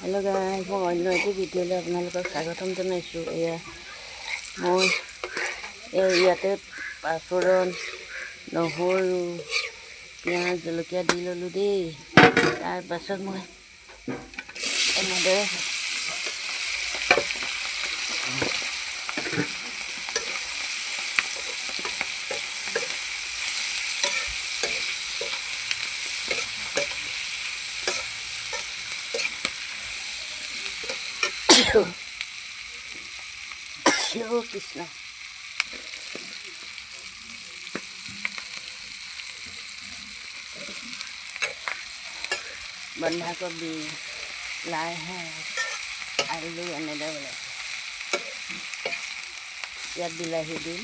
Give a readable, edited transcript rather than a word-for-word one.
Hello' guys, মই অন্য এটি ভিডিঅ'লৈ আপোনালোকক স্বাগতম জনাইছোঁ। মই ইয়াতে পাঁচফোৰণ, নহৰু, পিঁয়াজ, জলকীয়া দি ল'লোঁ দেই। তাৰপাছত মই এনেদৰে কৃষ্ণ বন্ধাকবি, লাই শাক, আলু এনেদৰে বনাইছোঁ। ইয়াত বিলাহী দিম,